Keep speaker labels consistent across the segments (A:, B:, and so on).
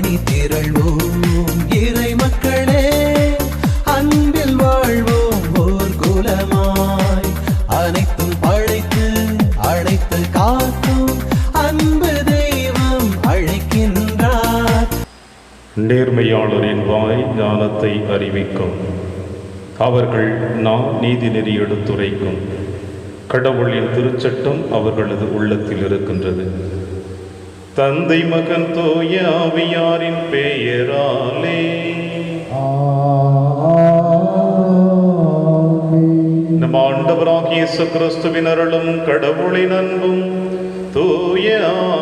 A: அணி திரள்வோம் இறை மக்களே, அன்பில் வாழ்வோம் ஓர் குலமாய். அனைத்தும் படைத்து அழைத்து காக்கும் அன்பு தெய்வம் அழைக்கின்றார்.
B: நேர்மையாளரின் வாய் ஞானத்தை அறிவிக்கும், அவர்கள் நீதி நெறி எடுத்துரைக்கும். கடவுளின் திருச்சட்டம் அவர்களது உள்ளத்தில் இருக்கின்றது. தந்தை மகன் தூய ஆவியாரின் பெயராலே நம் ஆண்டவராகிய இயேசு கிறிஸ்துவின் அருளும் கடவுளின் அன்பும் தூய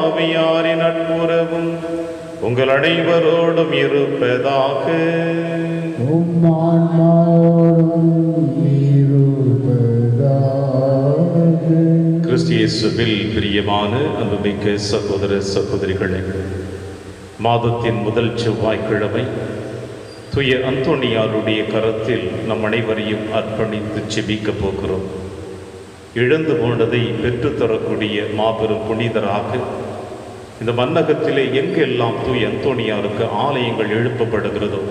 B: ஆவியாரின் நட்புறவும் உங்கள் அனைவரோடும் இருப்பதாக. கிறிஸ்து இயேசுவில் பிரியமான அன்புமிக்க சகோதர சகோதரிகளே, மாதத்தின் முதல் செவ்வாய்க்கிழமை தூய அந்தோணியாருடைய கரத்தில் நம் அனைவரையும் அர்ப்பணித்து செபிக்க போகிறோம். இழந்து போனதை பெற்றுத்தரக்கூடிய மாபெரும் புனிதராக இந்த மன்னகத்திலே எங்கெல்லாம் தூய அந்தோணியாருக்கு ஆலயங்கள் எழுப்பப்படுகிறதோ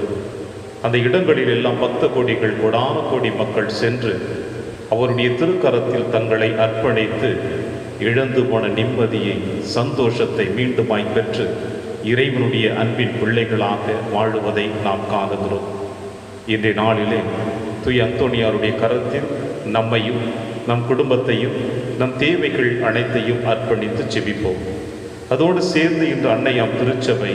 B: அந்த இடங்களில் எல்லாம் 10 கோடிகள் கோடான கோடி மக்கள் சென்று அவருடைய திருக்கரத்தில் தங்களை அர்ப்பணித்து இழந்து போன நிம்மதியை, சந்தோஷத்தை மீண்டுமாய் பெற்று இறைவனுடைய அன்பின் பிள்ளைகளாக வாழுவதை நாம் காணுகிறோம். இன்றைய நாளிலே தூய அந்தோணியாருடைய கரத்தில் நம்மையும் நம் குடும்பத்தையும் நம் தேவைகள் அனைத்தையும் அர்ப்பணித்து செபிப்போம். அதோடு சேர்ந்து இன்று அன்னையாம் திருச்சபை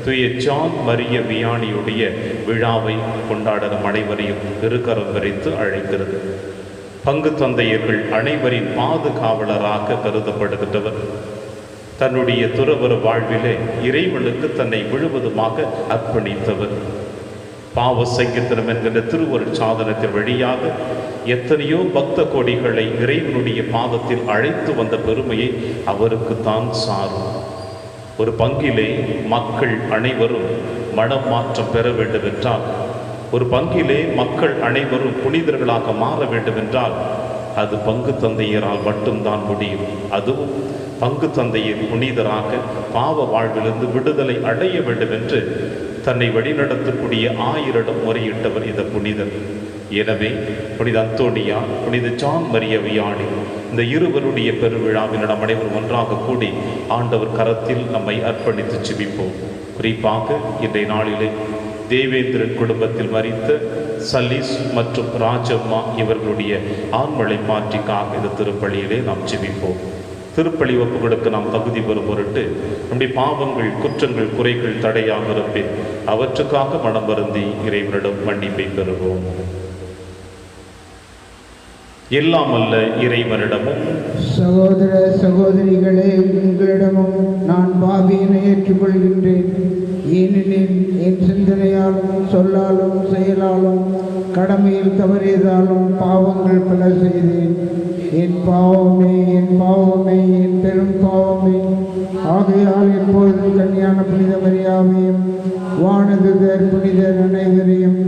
B: தூய ஜான் மரிய வியானியுடைய விழாவை கொண்டாட நம் அனைவரையும் திருக்கரம் விரித்து அழைக்கிறது. பங்கு தந்தையர்கள் அனைவரின் பாதுகாவலராக கருதப்படுகின்றவர். தன்னுடைய துறவற வாழ்விலே இறைவனுக்கு தன்னை முழுவதுமாக அர்ப்பணித்தவர். பாவ சங்கீதனம் என்கிற திருவருட் சாதனத்தின் வழியாக எத்தனையோ பக்த கோடிகளை இறைவனுடைய பாதத்தில் அழைத்து வந்த பெருமையை அவருக்கு தான் சாரும். ஒரு பங்கிலே மக்கள் அனைவரும் மனம் மாற்றம் பெற வேண்டும் என்றால், ஒரு பங்கிலே மக்கள் அனைவரும் புனிதர்களாக மாற வேண்டும் என்றால் அது பங்கு தந்தையரால் மட்டும்தான் முடியும். அதுவும் பங்கு தந்தையை புனிதராக பாவ வாழ்விலிருந்து விடுதலை அடைய வேண்டும் என்று தன்னை வழிநடத்தக்கூடிய 1000 முறையிட்டவர் இந்த புனிதர். எனவே புனித அந்தோணியார், புனித ஜான் மரிய வியானி, இந்த இருவருடைய பெருவிழாவில் நம் அனைவரும் ஒன்றாக கூடி ஆண்டவர் கரத்தில் நம்மை அர்ப்பணித்து செபிப்போம். குறிப்பாக இன்றைய நாளிலே தேவேந்திரன் குடும்பத்தில் மரித்த சலீஸ் மற்றும் ராஜம்மா இவர்களுடைய ஆண்மலை மாற்றிக்காக இந்த திருப்பலியிலே நாம் செபிப்போம். திருப்பலி ஒப்பு கொடுக்க நாம் தகுதி பெறும் பொருட்டு நம்முடைய பாவங்கள், குற்றங்கள், குறைகள் தடையாக இருப்பேன் அவற்றுக்காக மனம் வருந்தி இறைவனிடம் மன்னிப்பை பெறுவோம். எல்லாம் அல்ல இறைவனிடமும்
C: சகோதர சகோதரிகளே, உங்களிடமும் நான் பாவியினை ஏற்றுக்கொள்கின்றேன். ஏனெனில் என் சிந்தனையாலும் சொல்லாலும் செயலாலும் கடமையில் தவறியதாலும் பாவங்கள் பல செய்தேன். என் பாவமே, என் பாவமே, என் பெரும் பாவமே. ஆகையால் எப்போதும் கன்னியான புனித மரியாவையும் வானதுதர் புனிதர் அனைவரையும்,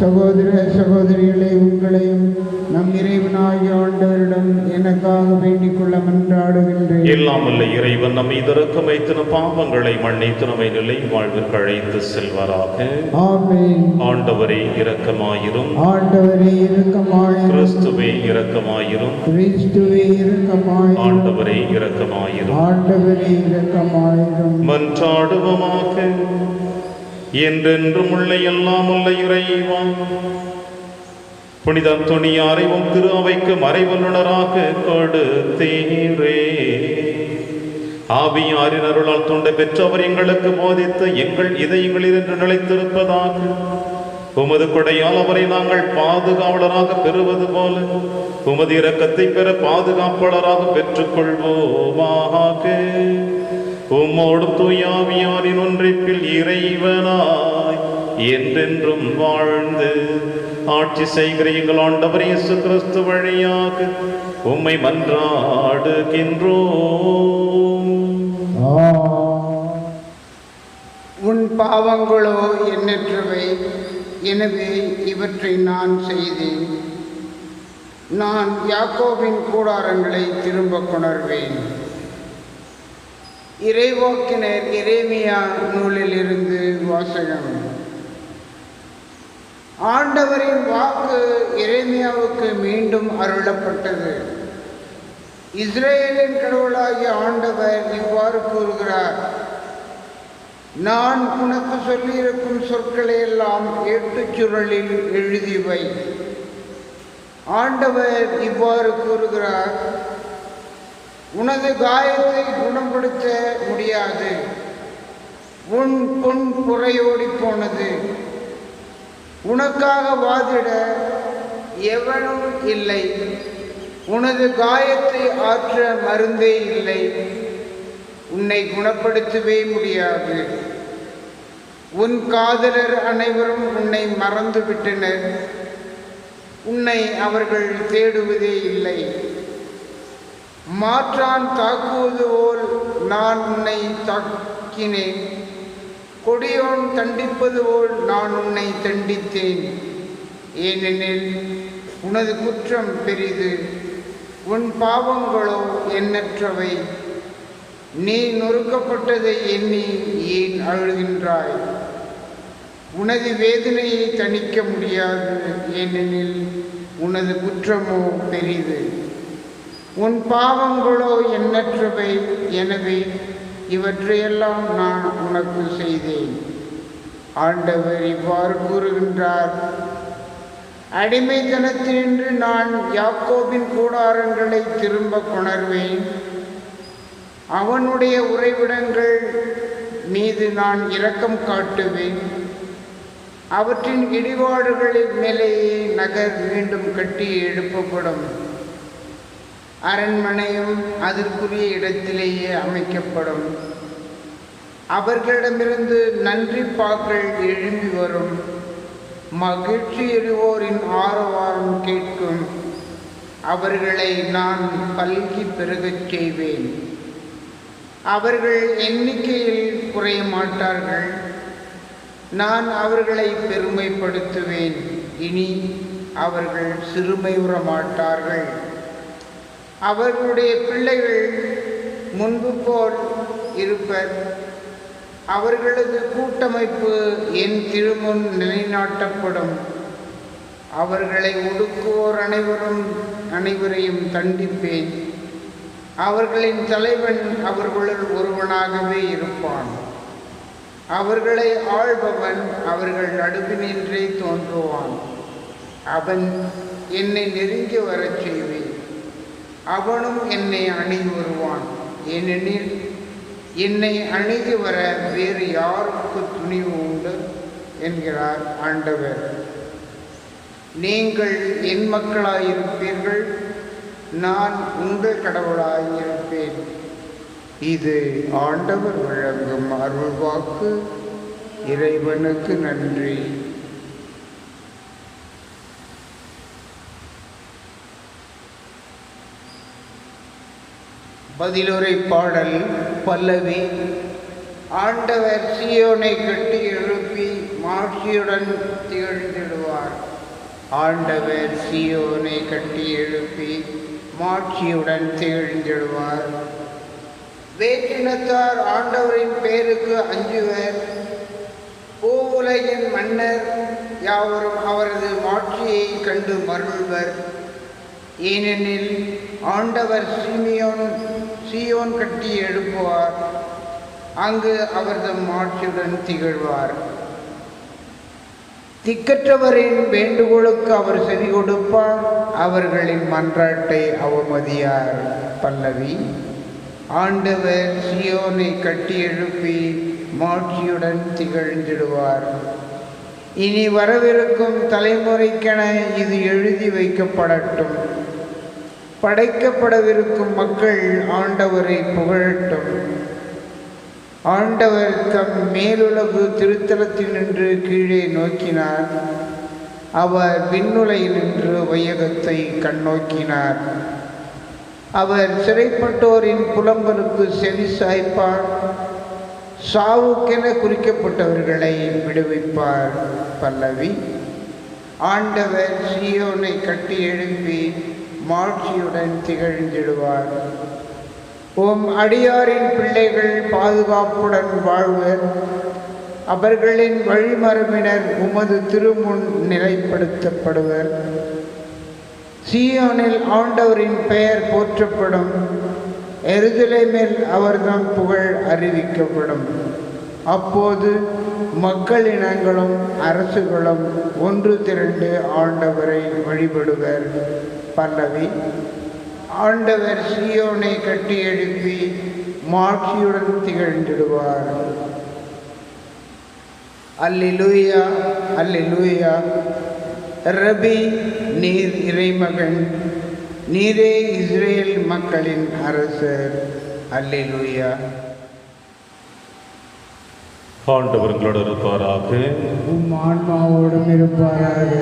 C: சகோதர சகோதரிகளை உங்களையும் நம் இறைவனாகிய ஆண்டவரிடம் எனக்காக வேண்டிக் கொள்ள மன்றாடுகின்றேன்.
B: எல்லாம் அல்ல இறைவன் நம்மை இரக்கம் வைத்து நம் பாவங்களை மன்னித்து நம்மை நிலை வாழ்விற்கு அழைத்து செல்வாராக.
C: ஆமென்.
B: ஆண்டவரே இரக்கமாயிரும்.
C: ஆண்டவரே இரக்கமாயிரும்.
B: கிறிஸ்துவே இரக்கமாயிரும்.
C: கிறிஸ்துவே இரக்கமாயிரும்.
B: ஆண்டவரே இரக்கமாயிரும்.
C: ஆண்டவரே இரக்கமாயிரும்.
B: மன்றாடுவோமாக. என்றென்றும் உள்ள எல்லாம் உள்ள இறைவா, புனித அந்தோணியாரை உம் திரு அவைக்கு மறைவல்லுனராக கொடுத்தீரே. ஆவியாரின் அருளால் தூண்ட பெற்றவர் எங்களுக்கு போதித்து எங்கள் இதயங்களில் என்று நிலைத்திருப்பதாக உமது கொடையால் அவரை நாங்கள் பாதுகாவலராக பெறுவது போல உமது இரக்கத்தை பெற பாதுகாப்பாளராக பெற்றுக்கொள்வோமாக. உம்மோடு தூயாவியாரின் ஒன்றிப்பில் இறைவனாய் என்றென்றும் வாழ்ந்து ஆட்சி செய்கிற எங்கள் ஆண்டவர் இயேசு கிறிஸ்து வழியாக உம்மை மன்றாடுகின்றோம்.
C: உன் பாவங்களோ எண்ணற்றவை, எனவே இவற்றை நான் செய்தேன். நான் யாக்கோபின் கூடாரங்களை திரும்ப கொணர்வேன். இறைவாக்கினர் எரேமியா நூலிலிருந்து வாசகம். ஆண்டவரின் வாக்கு எரேமியாவுக்கு மீண்டும் அருளப்பட்டது. இஸ்ரேலின் கடவுளாகிய ஆண்டவர் இவ்வாறு கூறுகிறார்: நான் உனக்கு சொல்லியிருக்கும் சொற்களை எல்லாம் ஏட்டுச்சுருளில் எழுதி வை. ஆண்டவர் இவ்வாறு கூறுகிறார்: உனது காயத்தை குணப்படுத்த முடியாது. உன் பொன் புறையோடி போனது. உனக்காக வாதிட எவனும் இல்லை. உனது காயத்தை ஆற்ற மருந்தே இல்லை. உன்னை குணப்படுத்தவே முடியாது. உன் காதலர் அனைவரும் உன்னை மறந்துவிட்டனர். உன்னை அவர்கள் தேடுவதே இல்லை. மாற்றான் தாக்குவது போல் நான் உன்னை தாக்கினேன். கொடியோன் தண்டிப்பது போல் நான் உன்னை தண்டித்தேன். ஏனெனில் உனது குற்றம் பெரிது, உன் பாவங்களோ எண்ணற்றவை. நீ நொறுக்கப்பட்டதை எண்ணி ஏன் அழுகின்றாய்? உனது வேதனையை தணிக்க முடியாது, ஏனெனில் உனது குற்றமோ பெரிது, உன் பாவங்களோ எண்ணற்றவை. எனவே இவற்றையெல்லாம் நான் உனக்கு செய்தேன். ஆண்டவர் இவ்வாறு கூறுகின்றார்: அடிமைத்தனத்தினின்று நான் யாக்கோபின் கூடாரங்களை திரும்ப கொணர்வேன். அவனுடைய உறைவிடங்கள் மீது நான் இரக்கம் காட்டுவேன். அவற்றின் இடிபாடுகளின் மேலேயே நகர் மீண்டும் கட்டி எழுப்பப்படும். அரண்மனையும் அதற்குரிய இடத்திலேயே அமைக்கப்படும். அவர்களிடமிருந்து நன்றி பாக்கள் எழும்பி வரும். மகிழ்ச்சி எழுவோரின் ஆரவாரம் கேட்கும். அவர்களை நான் பல்கி பெருகச் செய்வேன். அவர்கள் எண்ணிக்கையில் குறைய மாட்டார்கள். நான் அவர்களை பெருமைப்படுத்துவேன். இனி அவர்கள் சிறுமையுற மாட்டார்கள். அவர்களுடைய பிள்ளைகள் முன்பு போல் இருப்பர். அவர்களது கூட்டமைப்பு என் திருமுன் நிலைநாட்டப்படும். அவர்களை ஒடுக்குவோர் அனைவரையும் தண்டிப்பேன். அவர்களின் தலைவன் அவர்களுள் ஒருவனாகவே இருப்பான். அவர்களை ஆள்பவன் அவர்கள் நடுவினின்றே தோன்றுவான். அவன் என்னை நெருங்கி வரச் செய்வேன். அவனும் என்னை அணுகி வருவான். ஏனெனில் என்னை அணுகி வர வேறு யாருக்கு துணிவு உண்டு என்கிறார் ஆண்டவர். நீங்கள் என் மக்களாயிருப்பீர்கள், நான் உங்கள் கடவுளாயிருப்பேன். இது ஆண்டவர் வழங்கும் அருள்வாக்கு. இறைவனுக்கு நன்றி. பதிலுரை பாடல் பல்லவி. ஆண்டவர் சீயோனை கட்டி எழுப்பி மாட்சியுடன் திகழ்ந்திடுவார். ஆண்டவர் சீயோனை கட்டி எழுப்பி மாட்சியுடன் திகழ்ந்திடுவார். வேற்றினத்தார் ஆண்டவரின் பேருக்கு அஞ்சுவர். பூவுலகின் மன்னர் யாவரும் அவரது மாட்சியை கண்டு மருள்வர். ஏனெனில் ஆண்டவர் சீயோன் கட்டி எழுப்புவார். அங்கு அவரது மாட்சியுடன் திகழ்வார். திக்கற்றவரின் வேண்டுகோளுக்கு அவர் செவி கொடுப்பார். அவர்களின் மன்றாட்டை அவமதியார். பல்லவி. ஆண்டவர் சீயோனை கட்டி எழுப்பி மாட்சியுடன் திகழ்ந்திடுவார். இனி வரவிருக்கும் தலைமுறைக்கென இது எழுதி வைக்கப்படட்டும். படைக்கப்படவிருக்கும் மக்கள் ஆண்டவரை புகழட்டும். ஆண்டவர் தம் மேலுலகு திருத்தலத்தினின்று கீழே நோக்கினார். அவர் விண்ணுலையினின்று வையகத்தை கண்ணோக்கினார். அவர் சிறைப்பட்டோரின் புலம்பலுக்கு செவி சாய்ப்பார். சாவுக்கென குறிக்கப்பட்டவர்களை விடுவிப்பார். பல்லவி. ஆண்டவர் சீயோனை கட்டி எழுப்பி மாட்சியுடன் திகழ்ந்திடுவார். உம் அடியாரின் பிள்ளைகள் பாதுகாப்புடன் வாழ்வர். அவர்களின் வழிமரபினர் உமது திருமுன் நிலைப்படுத்தப்படுவர். சீயோனில் ஆண்டவரின் பெயர் போற்றப்படும். எருசலேமில் அவர்தம் புகழ் அறிவிக்கப்படும். அப்போது மக்களினங்களும் அரசுகளும் ஒன்று திரண்டு ஆண்டவரை வழிபடுவர். பல்லவி. ஆண்டவர் சீயோனை கட்டி எழுப்பி மாட்சியுடன் திகழ்ந்திடுவார். அல்லேலூயா, அல்லேலூயா. ரபி, நீர் இறைமகன், நீரே இஸ்ரேல் மக்களின் அரசர். அல்லேலூயா.
B: ஆண்டவர் உங்களோடு இருப்பாராக.
C: உம் ஆன்மாவோடும் இருப்பாராக.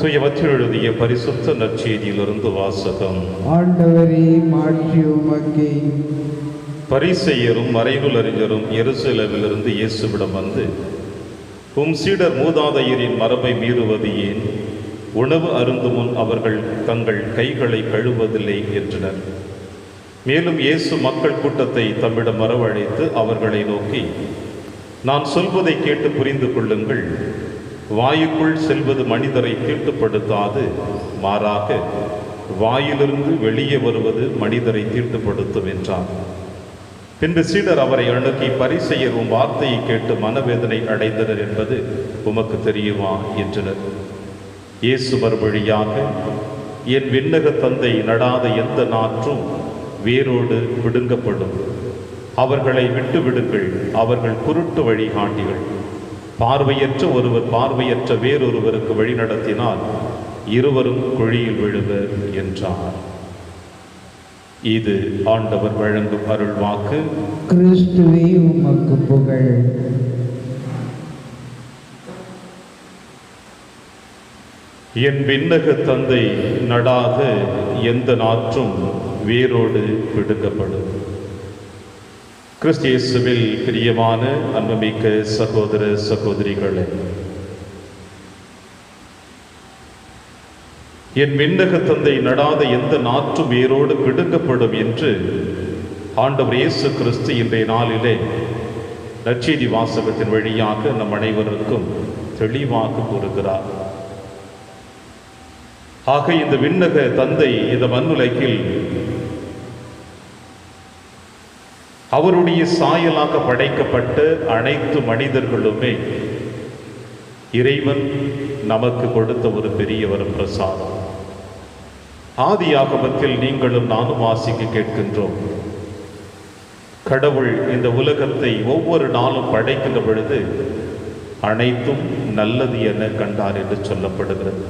B: தூயவற்றில் எழுதிய பரிசுத்த நற்செய்தியிலிருந்து வாசகம்.
C: ஆண்டவரே, மாட்சி உமக்கே.
B: பரிசேயரும் மறைநூல் அறிஞரும் எருசலேமிலிருந்து இயேசுவிடம் வந்து, உம் சீடர் மூதாதையரின் மரபை மீறுவது ஏன்? உணவு அருந்தும் முன் அவர்கள் தங்கள் கைகளை கழுவதில்லை என்றனர். மேலும் இயேசு மக்கள் கூட்டத்தை தம்மிடம் வரவழைத்து அவர்களை நோக்கி, நான் சொல்வதை கேட்டு புரிந்து கொள்ளுங்கள். வாயுக்குள் செல்வது மனிதரை தீட்டுப்படுத்தாது, மாறாக வாயிலிருந்து வெளியே வருவது மனிதரை தீட்டுப்படுத்தும் என்றார். பின்பு சீடர் அவரை அணுகி, பரிசேயர் உம் வார்த்தையை கேட்டு மனவேதனை அடைந்தனர் என்பது உமக்கு தெரியுமா என்றனர். இயேசு மறுமொழியாக, என் விண்ணக தந்தை நடாத எந்த நாற்றும் வேரோடு பிடுங்கப்படும். அவர்களை விட்டு விடுங்கள். அவர்கள் குருட்டு வழிகாட்டிகள். பார்வையற்ற ஒருவர் பார்வையற்ற வேறொருவருக்கு வழி நடத்தினால் இருவரும் குழியில் விழுவர் என்றார். இது ஆண்டவர் வழங்கும் அருள் வாக்கு.
C: கிறிஸ்துவே, உமக்கு புகழ்.
B: என் விண்ணக தந்தை நடாத எந்த நாற்றும் வேரோடு பிடுங்கப்படும். கிறிஸ்து இயேசுவில் பிரியமான அன்புமிக்க சகோதர சகோதரிகளே, என் விண்ணக தந்தை நடாத எந்த நாற்றும் வேரோடு பிடுங்கப்படும் என்று ஆண்டவர் இயேசு கிறிஸ்து இன்றைய நாளிலே நற்செய்தி வாசகத்தின் வழியாக நம் அனைவருக்கும் தெளிவாக கூறுகிறார். ஆக இந்த விண்ணக தந்தை இந்த மண்ணுலகில் அவருடைய சாயலாக படைக்கப்பட்ட அனைத்து மனிதர்களுமே இறைவன் நமக்கு கொடுத்த ஒரு பெரிய வரப்பிரசாதம். ஆதியாகமத்தில் நீங்களும் நானும் வாசிக்க கேட்கின்றோம். கடவுள் இந்த உலகத்தை ஒவ்வொரு நாளும் படைக்கின்ற பொழுது அனைத்தும் நல்லது என கண்டார் என்று சொல்லப்படுகிறது.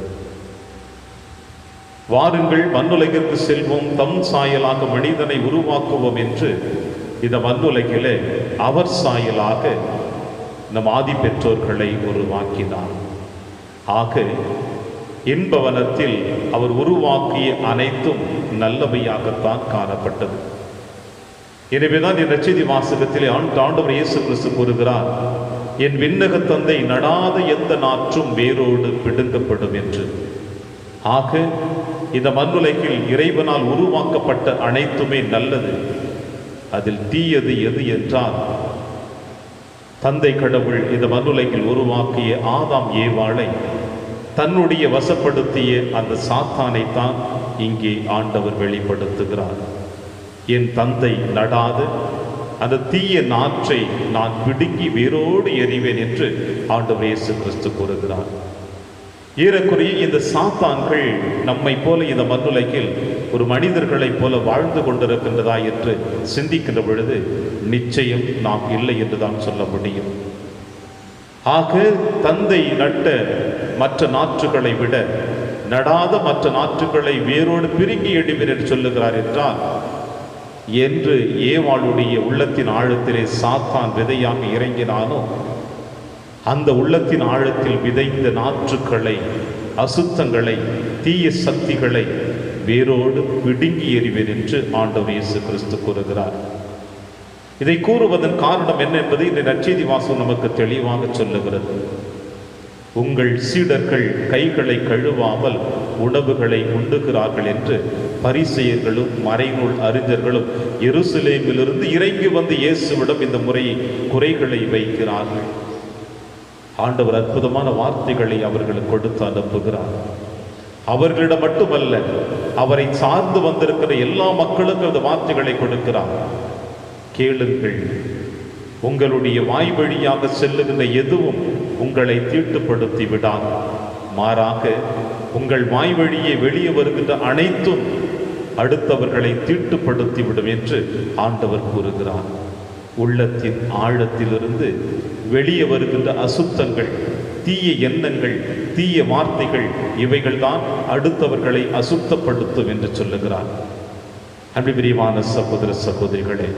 B: வாருங்கள், மண்ணுலகிற்கு செல்வோம், தம் சாயலாக மனிதனை உருவாக்குவோம் என்று இந்த மண்ணுலகிலே அவர் சாயலாக நம் ஆதி பெற்றோர்களை உருவாக்கினார். ஆக இன்பவனத்தில் அவர் உருவாக்கிய அனைத்தும் நல்லவையாகத்தான் காணப்பட்டது. எனவேதான் இந்த நற்செய்தி வாசகத்திலே ஆண்டவர் இயேசு கிறிஸ்து கூறுகிறார், என் விண்ணக தந்தை நடாத எந்த நாற்றும் வேரோடு பிடுங்கப்படும் என்று. ஆக இந்த மண்ணுலகில் இறைவனால் உருவாக்கப்பட்ட அனைத்துமே நல்லது. அதில் தீயது எது என்றால், தந்தை கடவுள் இந்த மண்ணுலகில் உருவாக்கிய ஆதாம் ஏவாளை தன்னுடைய வசப்படுத்திய அந்த சாத்தானைத்தான் இங்கே ஆண்டவர் வெளிப்படுத்துகிறார். என் தந்தை நடாத அந்த தீய நாற்றை நான் பிடுங்கி வேரோடு எறிவேன் என்று ஆண்டவர் இயேசு கிறிஸ்து கூறுகிறார். ஏறக்குறைய இந்த சாத்தான்கள் நம்மை போல இந்த மண்ணுலகில் ஒரு மனிதர்களைப் போல வாழ்ந்து கொண்டிருக்கின்றதா என்று சிந்திக்கின்ற பொழுது நிச்சயம் நாம் இல்லை என்றுதான் சொல்ல முடியும். ஆக தந்தை நட்ட மற்ற நாற்றுகளை விட நடாத மற்ற நாற்றுகளை வேரோடு பிரிங்கி எறிவேன் என்று சொல்லுகிறார் என்றால், என்று ஏவாளுடைய உள்ளத்தின் ஆழத்திலே சாத்தான் விதையாக இறங்கினானோ அந்த உள்ளத்தின் ஆழத்தில் விதைந்த நாற்றுக்களை, அசுத்தங்களை, தீய சக்திகளை வேரோடு பிடுங்கி எறிவேன் என்று ஆண்டவர் இயேசு கிறிஸ்து கூறுகிறார். இதை கூறுவதன் காரணம் என்ன என்பதை இந்த நற்செய்தி வாசகம் நமக்கு தெளிவாக சொல்லுகிறது. உங்கள் சீடர்கள் கைகளை கழுவாமல் உணவுகளை உண்ணுகிறார்கள் என்று பரிசேயர்களும் மறைநூல் அறிஞர்களும் எருசலேமிலிருந்து இறங்கி வந்து இயேசுவிடம் இந்த முறையை குறைகளை வைக்கிறார்கள். ஆண்டவர் அற்புதமான வார்த்தைகளை அவர்களுக்கு கொடுத்து அனுப்புகிறார். அவர்களிடம் மட்டுமல்ல, அவரை சார்ந்து வந்திருக்கிற எல்லா மக்களுக்கும் அந்த வார்த்தைகளை கொடுக்கிறார். கேளுங்கள், உங்களுடைய வாய் வழியாக செல்லுகின்ற எதுவும் உங்களை தீட்டுப்படுத்தி விடாது. மாறாக உங்கள் வாய் வழியே வெளியே வருகின்ற அனைத்தும் அடுத்தவர்களை தீட்டுப்படுத்தி விடும் என்று ஆண்டவர் கூறுகிறார். உள்ளத்தின் ஆழத்திலிருந்து வெளியே வருகின்ற அசுத்தங்கள், தீய எண்ணங்கள், தீய வார்த்தைகள், இவைகள்தான் அடுத்தவர்களை அசுத்தப்படுத்தும் என்று சொல்லுகிறார். அன்பிற்குரிய சகோதர சகோதரிகளே,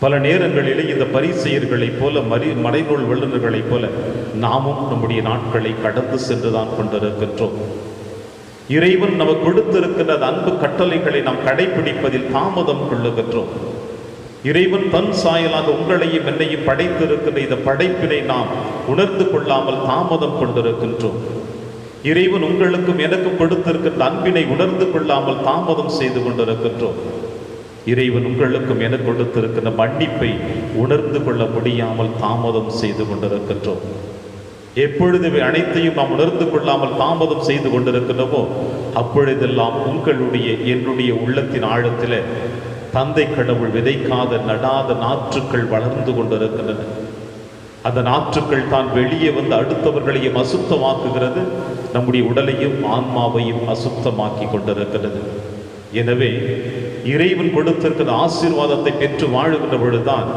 B: பல நேரங்களிலே இந்த பரிசேயர்களைப் போல மறைநூல் வல்லுநர்களைப் போல நாமும் நம்முடைய நாட்களை கடந்து சென்றுதான் கொண்டிருக்கின்றோம். இறைவன் நமக்கு கொடுத்திருக்கின்ற அன்பு கட்டளைகளை நாம் கடைபிடிப்பதில் தாமதம் கொள்ளுகின்றோம். இறைவன் தன் சாயலாக உங்களையும் என்னையும் படைத்திருக்கின்ற இந்த படைப்பினை நாம் உணர்ந்து கொள்ளாமல் தாமதம் கொண்டிருக்கின்றோம். இறைவன் உங்களுக்கும் எனக்கும் கொடுத்திருக்கின்ற அன்பினை உணர்ந்து கொள்ளாமல் தாமதம் செய்து கொண்டிருக்கின்றோம். இறைவன் உங்களுக்கும் எனக்கு கொடுத்திருக்கின்ற மன்னிப்பை உணர்ந்து கொள்ள முடியாமல் தாமதம் செய்து கொண்டிருக்கின்றோம். எப்பொழுது அனைத்தையும் நாம் உணர்ந்து கொள்ளாமல் தாமதம் செய்து கொண்டிருக்கின்றோமோ அப்பொழுதெல்லாம் உங்களுடைய என்னுடைய உள்ளத்தின் ஆழத்தில் தந்தை கடவுள் விதைக்காத நடாத நாற்றுக்கள் வளர்ந்து கொண்டிருக்கின்றன. அந்த நாற்றுக்கள் தான் வெளியே வந்து அடுத்தவர்களையும் அசுத்தமாக்குகிறது, நம்முடைய உடலையும் ஆன்மாவையும் அசுத்தமாக்கி கொண்டிருக்கிறது. எனவே இறைவன் கொடுத்திருக்கிற ஆசீர்வாதத்தை பெற்று வாழுகின்ற பொழுதுதான்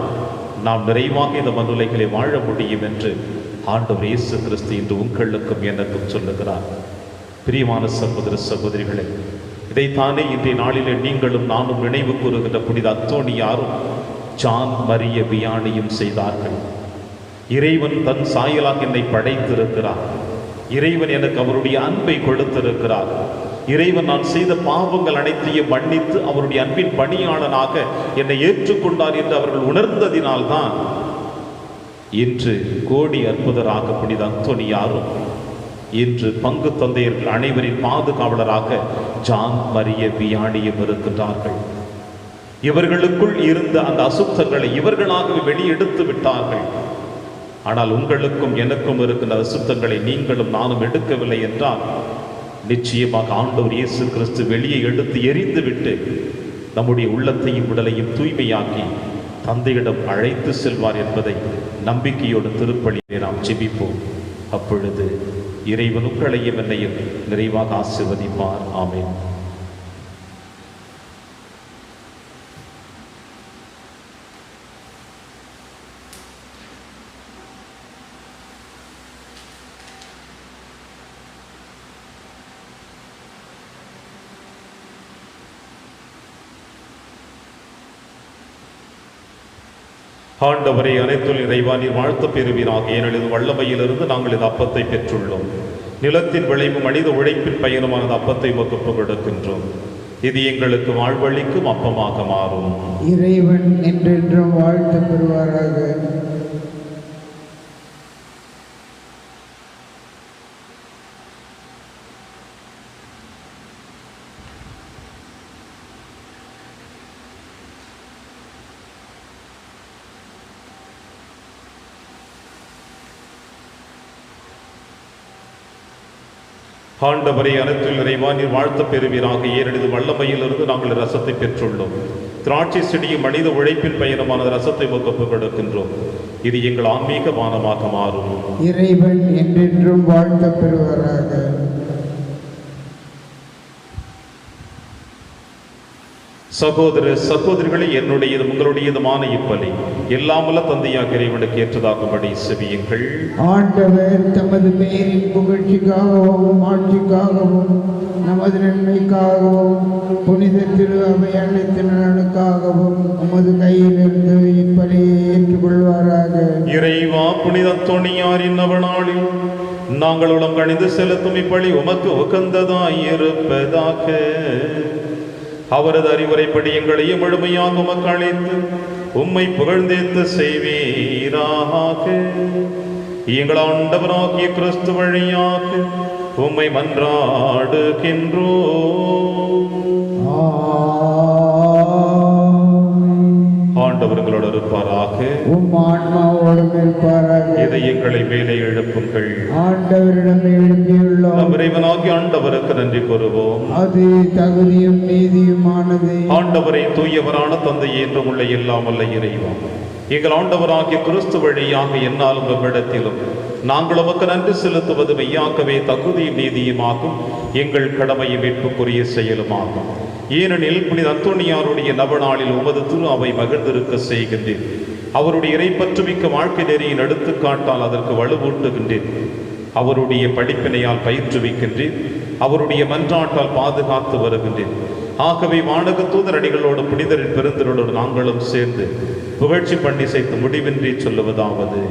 B: நாம் நிறைவாக இந்த மண்ணுலகிலே வாழ முடியும் என்று ஆண்டவர் இயேசு கிறிஸ்து இன்று உங்களுக்கும் எனக்கும் சொல்லுகிறார். பிரியமான சகோதர சகோதரிகளே, இதைத்தானே இன்றைய நாளிலே நீங்களும் நானும் நினைவு கூறுகின்ற புனித அந்தோணியாரும் ஜான் மரிய வியானியும் செய்தார்கள். இறைவன் தன் சாயலாக என்னை படைத்திருக்கிறார். இறைவன் எனக்கு அவருடைய அன்பை கொடுத்திருக்கிறார். இறைவன் நான் செய்த பாவங்கள் அனைத்தையும் மன்னித்து அவருடைய அன்பின் பணியாளனாக என்னை ஏற்றுக்கொண்டார் என்று அவர்கள் உணர்ந்ததினால்தான் இன்று கோடி அற்புதராக புனித அந்தோணியாரும் இன்று பங்கு தந்தையர்கள் அனைவரின் பாதுகாவலராக ஜான் மரிய வியானியும் இருக்கின்றார்கள். இவர்களுக்குள் இருந்த அந்த அசுத்தங்களை இவர்களாகவே வெளியெடுத்து விட்டார்கள். ஆனால் உங்களுக்கும் எனக்கும் இருக்கின்ற அசுத்தங்களை நீங்களும் நானும் எடுக்கவில்லை என்றால் நிச்சயமாக ஆண்டவர் இயேசு கிறிஸ்து வெளியே எடுத்து எரிந்து விட்டு நம்முடைய உள்ளத்தையும் உடலையும் தூய்மையாக்கி தந்தையிடம் அழைத்து செல்வார் என்பதை நம்பிக்கையோடு திருப்பலியை நாம் ஜெபிப்போம். அப்பொழுது இறைவன் உங்களையும் என்னையும் நிறைவாக ஆசீர்வதிப்பார். ஆமென். ஆண்டவரை அனைத்துள் இறைவா, நீர் வாழ்த்து பெறுவீராக. ஏனெனில் வல்லமையிலிருந்து நாங்கள் இந்த அப்பத்தை பெற்றுள்ளோம். நிலத்தின் விளைவு மனித உழைப்பின் பயனுமான அப்பத்தை உமக்கு கொடுக்கின்றோம். இது எங்களுக்கு வாழ்வழிக்கும் அப்பமாக மாறும்.
C: இறைவன் என்றென்றும் வாழ்த்து பெறுவாராக.
B: ஆண்டவரை அனைத்துள் இறைவா, நீர் வாழ்த்து பெறுவீராக. ஏனெனில் வல்லமையிலிருந்து நாங்கள் ரசத்தை பெற்றுள்ளோம். திராட்சை செடியும் மனித உழைப்பின் பயணமான ரசத்தை உமக்கு கொடுக்கின்றோம். இது எங்கள் ஆன்மீக பானமாக மாறும்.
C: இறைவன் என்றென்றும் வாழ்த்து பெறுவாராக.
B: சகோதர சகோதரிகளை, என்னுடையதும் உங்களுடையதுமான இப்பலி எல்லாமல்ல தந்தையாக இறைவனுக்கு ஏற்றதாகும்படி செவியுங்கள்.
C: ஆண்டவர் தமது பெயரின் புகழ்ச்சிக்காகவும் ஆட்சிக்காகவும் நமது நன்மைக்காகவும் புனித திரு அவை அனைத்து நலனுக்காகவும் உமது கையிலிருந்து இப்பலியை ஏற்றுக்கொள்வாராக.
B: இறைவா, புனித அந்தோணியாரின் நவநாளில் நாங்கள் உளம் கணிந்து செலுத்தும் இப்பலி உமக்கு உகந்ததாய் இருப்பதாக. அவரது அறிவுரைப்படி எங்களையும் முழுமையாக உமக்கு அழைத்து உம்மை புகழ்ந்தேத்து செய்வீராக. எங்கள் ஆண்டவராகிய கிறிஸ்து வழியாக உம்மை மன்றாடுகின்றோம். ஆண்டவர்களோடு இருப்பாராக,
C: உம் ஆன்மாவோடும் இருப்பாராக.
B: இதயங்களை மேலே எழுப்புங்கள்.
C: ஆண்டவரிடம் எழுப்பியுள்ளோம்.
B: நம் இறைவனாகிய ஆண்டவருக்கு நன்றி கூறுவோம்.
C: அது தகுதியும் நீதியுமானது.
B: ஆண்டவரை தூயவரான தந்தையே என்றும் உள்ள எல்லாம் வல்ல இறைவா, எங்கள் ஆண்டவராகிய கிறிஸ்து வழியாக என்னாலும் எவ்விடத்திலும் நாங்கள் உமக்கு நன்றி செலுத்துவது மெய்யாக்கவே தகுதியும் நீதியுமாகும், எங்கள் கடமையை மீட்புக்குரிய செயலுமாகும். ஏனெனில் புனித அந்தோணியாருடைய நவநாளில் உமது திரு அவை மகிழ்ந்திருக்க செய்கின்றேன். அவருடைய இறைப்பற்றுமிக்க வாழ்க்கை நெறியின் எடுத்துக்காட்டால் அதற்கு வலுவூட்டுகின்றேன். அவருடைய படிப்பினையால் பயிற்றுவிக்கின்றேன். அவருடைய மன்றாட்டால் பாதுகாத்து வருகின்றேன். ஆகவே வானக தூதர் அடிகளோடு புனிதரின் பெருந்திரோடு நாங்களும் சேர்ந்து புகழ்ச்சி பண்ணி செய்து முடிவின்றி சொல்லுவதாவது: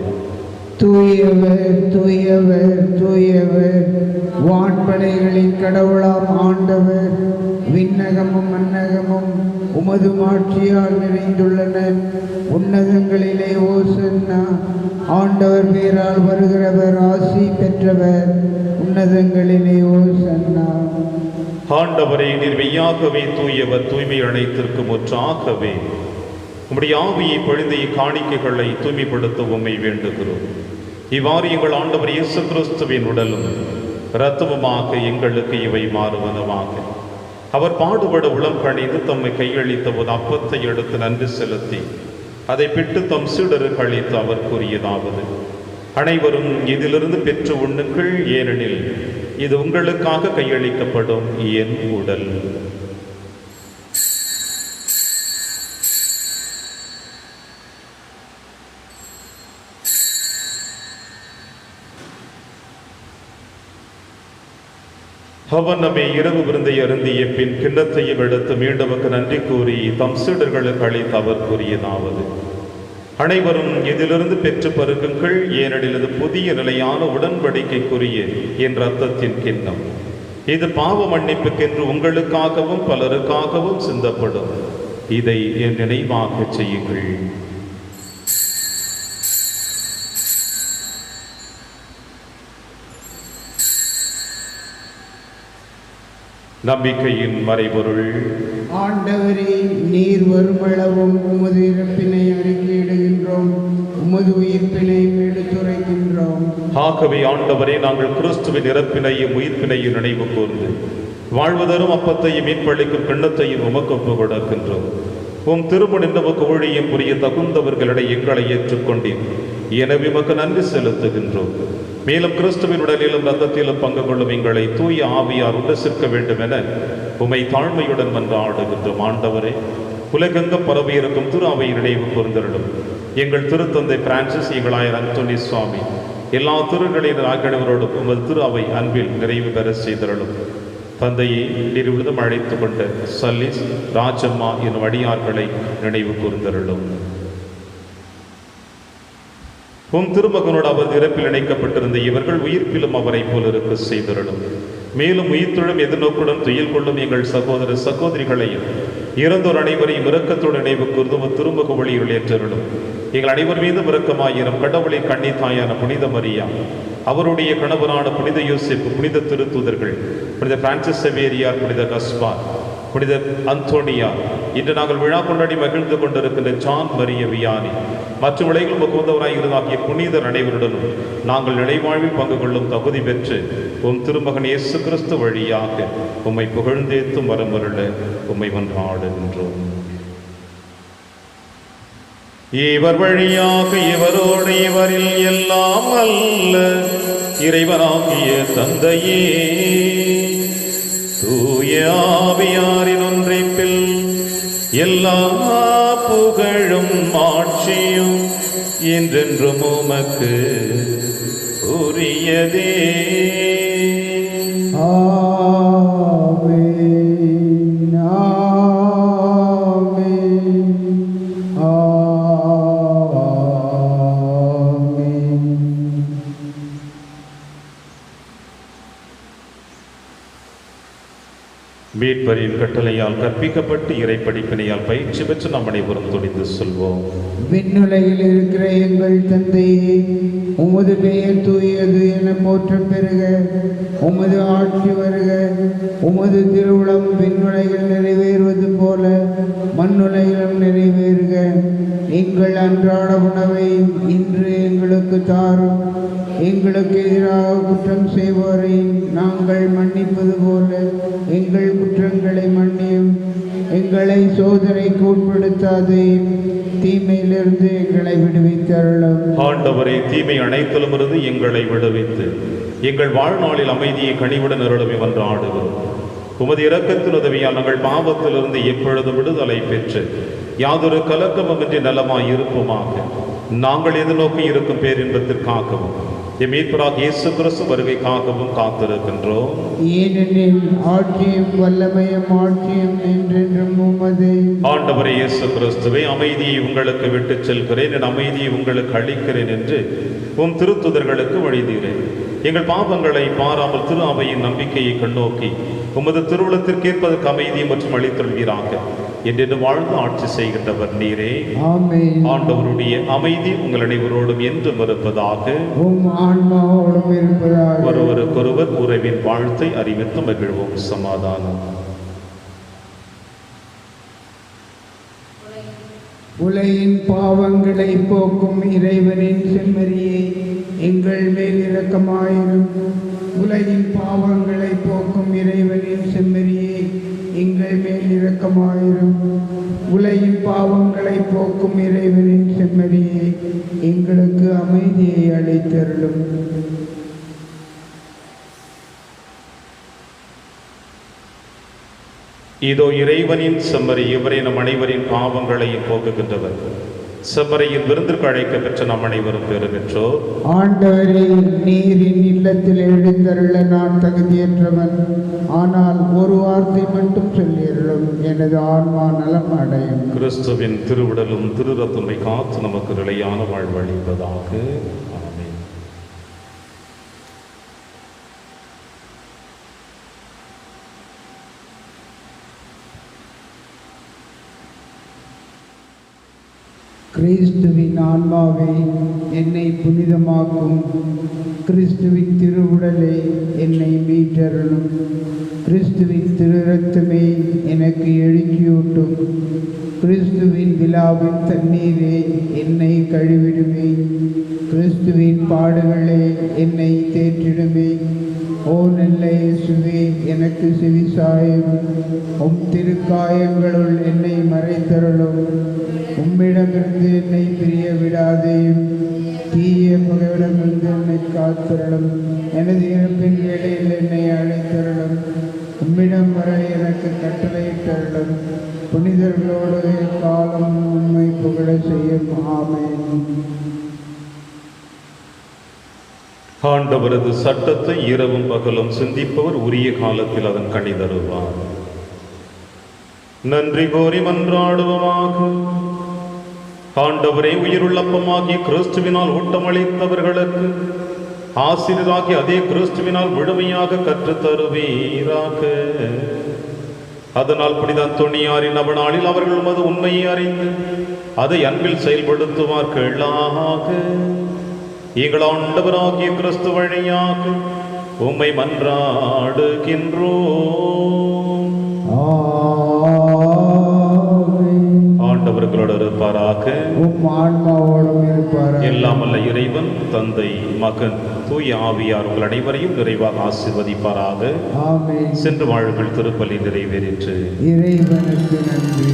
C: தூயவர் தூயவர் தூயவர், வான்படைகளின் கடவுளாம் ஆண்டவர். விண்ணகமும் மன்னகமும் உமது மாட்சியால் நிறைந்துள்ளன. உன்னதங்களிலே ஓசன்னா. ஆண்டவர் பேரால் வருகிறவர் ஆசி பெற்றவர். உன்னதங்களிலே ஓசன்னா.
B: ஆண்டவரே, நீர் மெய்யாகவே தூயவர், தூய்மை அனைத்திற்கும் ஒன்றாகவே உம்முடைய ஆவியை பொழிந்த காணிக்கைகளை தூய்மைப்படுத்த உம்மை வேண்டுகிறோம். இவ்வாறு எங்கள் ஆண்டவர் இயேசு கிறிஸ்துவின் உடலும் இரத்தமுமாக எங்களுக்கு இவை மாறுவனவாக. அவர் பாடுபட உளம் கணிந்து தம்மை கையளித்த போது அப்பத்தை எடுத்து நன்றி செலுத்தி அதை பிட்டு தம் சீடருக்கு அளித்து அவர் கூறியதாவது: அனைவரும் இதிலிருந்து பெற்று உண்ணுங்கள், ஏனெனில் இது உங்களுக்காக கையளிக்கப்படும் என் உடல். அவர் நம்மை இரவு விருந்தை அருந்திய பின் கிண்ணத்தையும் எடுத்து மீண்டும் நன்றி கூறி தம் சீடர்களுக்கு அளித்து அவர் கூறியதாவது: அனைவரும் இதிலிருந்து பெற்று பருகுங்கள், ஏனெனில் இது புதிய நிலையான உடன்படிக்கைக்குரிய என் இரத்தத்தின் கிண்ணம். இது பாவ மன்னிப்புக்கென்று உங்களுக்காகவும் பலருக்காகவும் சிந்தப்படும். இதை என் நினைவாக செய்யுங்கள். நம்பிக்கையின் மறைபொருள்.
C: ஆண்டவரே, நீர் வருமளவும் உமது இறப்பினை அறிக்கையிடுகின்றோம், உமது உயிர்ப்பினையும் எடுத்துரைக்கின்றோம்.
B: ஆகவே ஆண்டவரே, நாங்கள் கிறிஸ்துவின் இறப்பினையும் உயிர்ப்பினையும் நினைவு கூர்ந்து வாழ்வதரும் அப்பத்தையும் மீட்பளிக்கும் கிண்ணத்தையும் உமக்கு ஒப்புக் கொடுக்கின்றோம். உம் திருமணம் நமக்கு ஊழியம் புரிய தகுந்தவர்களிடையே எங்களை ஏற்றுக்கொண்டீர். எனவே உமக்கு நன்றி செலுத்துகின்றோம். மேலும் கிறிஸ்துவின் உடலிலும் இரத்தத்திலும் பங்கு கொள்ளும் எங்களை தூய ஆவியார் உடசிற்க வேண்டும் என உமை தாழ்மையுடன் மன்றாடுகின்றோம். ஆண்டவரே, உலகெங்கும் பரவி இருக்கும் திரு அவையின் நினைவு கூர்ந்தருளும். எங்கள் திருத்தந்தை பிரான்சிஸ், எங்கள் ஆயர் அந்தோனி சுவாமி, எல்லா திருநிலையின் ஆகியவரோடு உமது திரு அவை அன்பில் நிறைவு பெற செய்தருளும். தந்தையை நீர் விழுதும் அழைத்து கொண்ட சல்லிஸ், ராஜம்மா என்னும் அடியார்களை நினைவு கூர்ந்தருளும். உம் திருமகனோடு அவர் இறப்பில் இணைக்கப்பட்டிருந்த இவர்கள் உயிர்ப்பிலும் அவரை போல் இருக்க செய்தருளும். மேலும் உயிர்த்தெழும் எதிர்நோக்குடன் துயில் கொள்ளும் எங்கள் சகோதர சகோதரிகளையும் இறந்தோர் அனைவரையும் இரக்கத்தோடு நினைவு கூர்ந்து திருமுக ஒளியில் ஏற்றருளும். எங்கள் அனைவர் மீதும் இரக்கமாயிரும். கடவுளின் கண்ணி தாயான புனித மரியா, அவருடைய கணவரான புனித யோசேப்பு, புனித திருத்தூதர்கள், புனித பிரான்சிஸ் சேவியர், புனித கஸ்பார், புனித அந்தோனியா, இன்று நாங்கள் விழா கொண்டாடி மகிழ்ந்து கொண்டிருக்கின்ற ஜான் மரிய வியானி மற்றும் உலகில் முகவந்தவராய் இருந்தாகிய புனிதர் அனைவருடனும் நாங்கள் நிலைவாழ்வில் பங்கு கொள்ளும் தகுதி பெற்று உம் திருமகன் இயேசு கிறிஸ்து வழியாக உம்மை புகழ்ந்தேத்தும் வரமருள உம்மை மன்றாடுகின்றோம். இவர் வழியாக இவரோடு இவரில் எல்லாம் அல்ல இறைவனாகிய தந்தையே, தூய ஆவியாரின் ஒன்றைப்பில் எல்லா புகழும் ஆட்சியும் என்றென்றும் உமக்கு உரியதே.
C: ஆமென், ஆமென், ஆமென்.
B: மீட்பரின் கட்டளையால் கற்பிக்கப்பட்டு இறை படிப்பினையால் பயிற்சி பெற்று நாம் அனைவரும் துணிந்து சொல்வோம்.
C: விண்ணுலகில் இருக்கிற எங்கள் தந்தையே, உமது பெயர் தூயது என போற்றப் பெறுக. உமது ஆட்சி வருக. உமது திருவுளம் விண்ணுலகில் நிறைவேறுவது போல மண்ணுலகிலும் நிறைவேறுக. எங்கள் அன்றாட உணவை இன்று எங்களுக்கு தாரும். எங்களுக்கு எதிராக குற்றம் செய்வோரை நாங்கள் மன்னிப்பது போல எங்கள் குற்றங்களை மன்னியும். எங்களை சோதனைக்கு உட்படுத்தாதே, தீமையிலிருந்து எங்களை விடுவித்தருளும்.
B: ஆண்டவரே, தீமை அனைத்திலுமிருந்து எங்களை விடுவித்து எங்கள் வாழ்நாளில் அமைதியை கனிவுடன் அருளுமே மன்றாடுகிறோம். உமது இரக்கத்தின் உதவியால் நாங்கள் பாவத்திலிருந்து எப்பொழுதும் விடுதலை பெற்று யாதொரு கலக்கமுமின்றி நலமாய் இருப்போமாக. நாங்கள் எதிர்நோக்கி இருக்கும் பேரின்பத்திற்காகவும் மீட்பராக இயேசு கிறிஸ்து வருகைக்காகவும் காத்திருக்கின்றோம்.
C: ஏனெனில் ஆட்சியும் வல்லமையும் ஆட்சியும் என்றென்றும் உமது.
B: ஆண்டவரே இயேசு கிறிஸ்துவே, அமைதியை உங்களுக்கு விட்டுச் செல்கிறேன், என் அமைதியை உங்களுக்கு அளிக்கிறேன் என்று உம் திருத்துதர்களுக்கு வழிதீரேன். எங்கள் பாவங்களை பாராமல் திரு அவையின் நம்பிக்கையை கண்ணோக்கி உமது திருவுளத்திற்கேற்பதற்கு அமைதியை மற்றும் அளித்தொள்வீராக. என்று வாழ்ந்து ஆட்சி செய்கின்றவர் நீரே.
C: ஆமென்.
B: ஆண்டவருடைய அமைதி உங்கள் அனைவரோடும் என்றும் இருப்பதாக. ஒருவருக்கொருவர் உறவின் வாழ்த்தை அறிவித்து மகிழ்வோம். சமாதானம்.
C: உலகின் பாவங்களை போக்கும் இறைவனின் செம்மறியே, எங்கள் மேல் இரக்கமாயிரும். உலகின் பாவங்களை போக்கும் இறைவனின் செம்மறியே, எங்கள் மேல் இரக்கமாயிரும். உலகின் பாவங்களை போக்கும் இறைவனின் செம்மறியே, எங்களுக்கு அமைதியை அளித்தருளும்.
B: இதோ இறைவனின் செம்மறி, இவரே நம் அனைவரின் பாவங்களையும் போக்குகின்றவர். செம்மறையின் விருந்திற்கு அழைக்க பெற்ற நம் அனைவரும் பெறு பெற்றோர்.
C: ஆண்டவரே, நீரின் இல்லத்தில் எழுந்தருள நான் தகுதியற்றவன். ஆனால் ஒரு வார்த்தை மட்டும் சொல்லியருளும், எனது ஆன்மா நலம் அடையும்.
B: கிறிஸ்துவின் திருவிடலும் திருரத்துமை காத்து நமக்கு நிலையான வாழ்வளிப்பதாக. ஆமென்.
C: கிறிஸ்துவின் ஆன்மாவே என்னை புனிதமாக்கும். கிறிஸ்துவின் திருவுடலை என்னை மீட்டருளும். கிறிஸ்துவின் திருரத்தமே எனக்கு எழுச்சியூட்டும். கிறிஸ்துவின் விழாவின் தண்ணீரே என்னை கழுவிடுமே. கிறிஸ்துவின் பாடுகளே என்னை தேற்றிடுமே. ஓ நல்ல இயேசுவே, எனக்கு செவிசாயும். உம் திருக்காயங்களுள் என்னை மறைத்தருளும். உம்மிடமிருந்து என்னை பிரிய விடாதேயும். தீய பகையிடமிருந்து என்னை காத்தருளும். எனது இறப்பின் வேளையில் என்னை அழைத்தருளும். உம்மிடம் வர எனக்கு கட்டளையிட்டருளும். புனிதர்களோடு காலம் உண்மை புகழ செய்யும். ஆமென்.
B: ஆண்டவரது சட்டத்தை இரவும் பகலும் சிந்திப்பவர் உரிய காலத்தில் அதன் கனி தருவார். நன்றி கோரி மன்றாடுவமாக. ஆண்டவரே, உயிருள்ளப்பமாகிய கிறிஸ்துவினால் ஊட்டமளித்தவர்களுக்கு ஆசிரியராகி அதே கிறிஸ்துவினால் முழுமையாக கற்றுத் தருவீராக. அதனால் புனித அந்தோணியாரின் நவநாளில் அவர்கள் உமது உண்மையை அறிந்து அதை அன்பில் செயல்படுத்துவார்களாக. எங்கள் ஆண்டவராகிய கிறிஸ்து வழியாக உம்மை மன்றாடுகின்றோம். ஆண்டவர்களோடு இருப்பாராக. எல்லாம் வல்ல இறைவன், தந்தை, மகன், தூய ஆவியார் உங்கள் அனைவரையும் நிறைவாக ஆசீர்வதிப்பாராக.
C: ஆமென்.
B: சென்று வாழுங்கள். திருப்பலி நிறைவேறிற்று.
C: இறைவனுக்கு நன்றி.